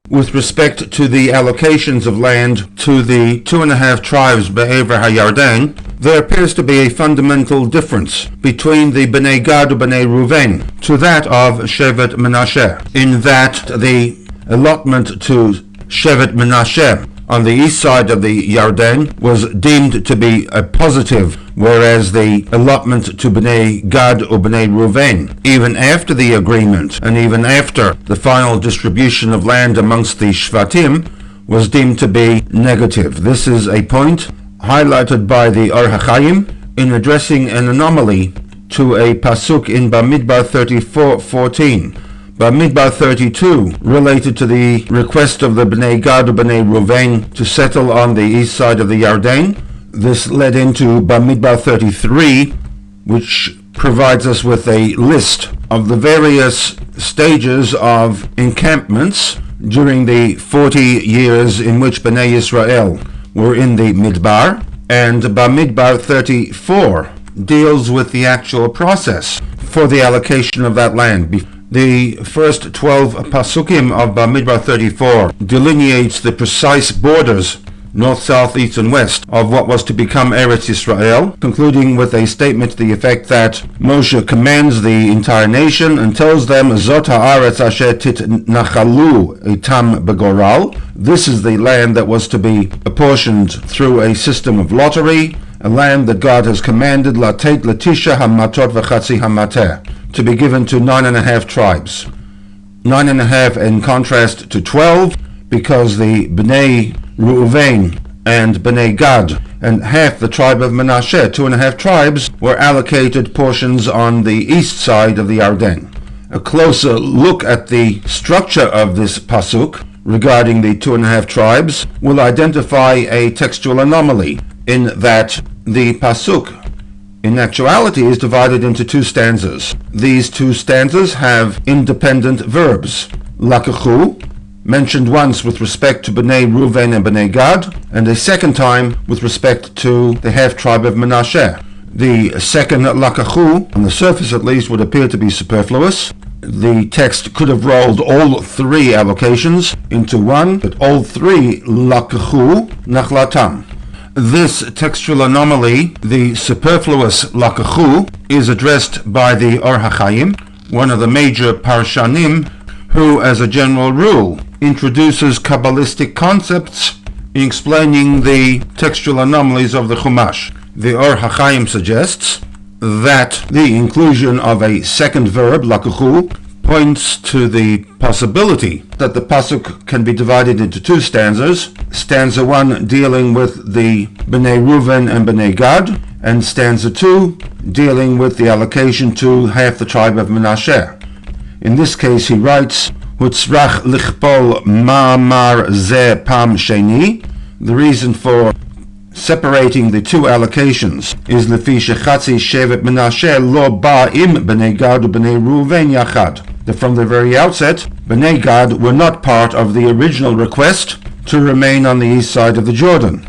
with respect to the allocations of land to the 2.5 tribes Be'ever HaYarden, there appears to be a fundamental difference between the Bnei Gad and Bnei Reuven to that of Shevet Menashe, in that the allotment to Shevet Menashe on the east side of the Yarden was deemed to be a positive, whereas the allotment to Bnei Gad or Bnei Reuven, even after the agreement and even after the final distribution of land amongst the Shvatim, was deemed to be negative. This is a point highlighted by the Or HaChaim in addressing an anomaly to a pasuk in Bamidbar 34:14. Bamidbar 32 related to the request of the Bnei Gad or Bnei Reuven to settle on the east side of the Yarden. This led into Bamidbar 33, which provides us with a list of the various stages of encampments during the 40 years in which Bnei Israel were in the Midbar, and Bamidbar 34 deals with the actual process for the allocation of that land. The first 12 pasukim of Bamidbar 34 delineates the precise borders, north, south, east, and west, of what was to become Eretz Israel, concluding with a statement to the effect that Moshe commands the entire nation and tells them, Zot ha'aretz asher titnachalu itam begoral. This is the land that was to be apportioned through a system of lottery, a land that God has commanded, latet latisha hamatot v'chatzi hamateh, to be given to 9.5 tribes. 9.5 in contrast to 12, because the Bnei Reuven and Bnei Gad and half the tribe of Menashe, 2.5 tribes, were allocated portions on the east side of the Yarden. A closer look at the structure of this pasuk regarding the 2.5 tribes will identify a textual anomaly in that the pasuk in actuality is divided into 2 stanzas. These 2 stanzas have independent verbs. Lakachu, mentioned once with respect to Bnei Reuven and Bnei Gad, and a second time with respect to the half-tribe of Menashe. The second lakachu, on the surface at least, would appear to be superfluous. The text could have rolled all 3 allocations into one, but all 3 lakachu nachlatam. This textual anomaly, the superfluous lakachu, is addressed by the Or HaChaim, one of the major parshanim, who, as a general rule, introduces Kabbalistic concepts in explaining the textual anomalies of the Chumash. The Or HaChaim suggests that the inclusion of a second verb, lakachu, points to the possibility that the pasuk can be divided into 2 stanzas. Stanza 1 dealing with the Bnei Reuven and Bnei Gad, and stanza 2 dealing with the allocation to half the tribe of Menashe. In this case he writes, Hutzrach lichpol ma'amar ze pam sheni. The reason for separating the 2 allocations is lefi shechatzi shevet Menashe lo ba im Bnei Gad u Bnei Reuven yachad. That from the very outset, Bnei Gad were not part of the original request to remain on the east side of the Jordan.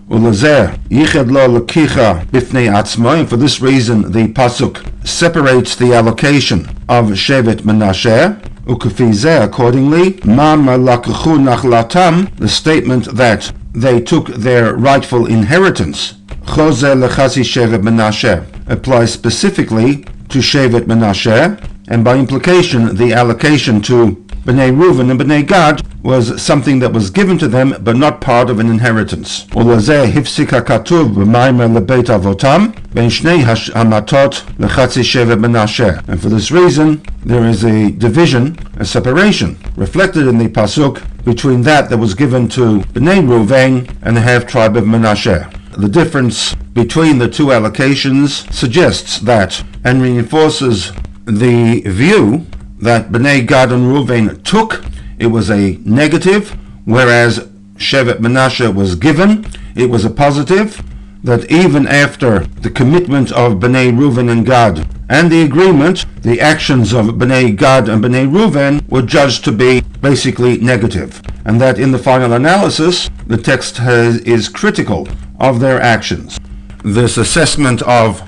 Ulazeh yichad lo lekicha bifnei atzmo, and for this reason the pasuk separates the allocation of Shevet Menashe. Ukefi zeh, accordingly, ma'ama lakachu nachlatam, the statement that they took their rightful inheritance, Chozeh lechazi Shevet Menashe, applies specifically to Shevet Menashe, and by implication the allocation to Bnei Reuven and Bnei Gad was something that was given to them but not part of an inheritance. Ulazeh hifsika katuv b'maymer lebeit avotam ben shnei hamatot lechatzi Shevet Menashe, and for this reason there is a division, a separation, reflected in the pasuk between that was given to Bnei Reuven and the half-tribe of Menashe. The difference between the 2 allocations suggests that, and reinforces the view that Bnei Gad and Reuven took, it was a negative, whereas Shevet Menashe was given, it was a positive, that even after the commitment of Bnei Reuven and Gad and the agreement, the actions of Bnei Gad and Bnei Reuven were judged to be basically negative, and that in the final analysis the text is critical of their actions. This assessment of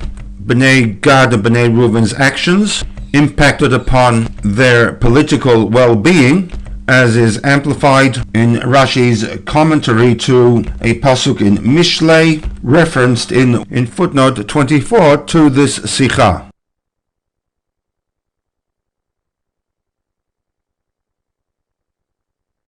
Bnei Gad and Bnei Reuven's actions impacted upon their political well-being as is amplified in Rashi's commentary to a pasuk in Mishlei, referenced in footnote 24 to this SICHAH.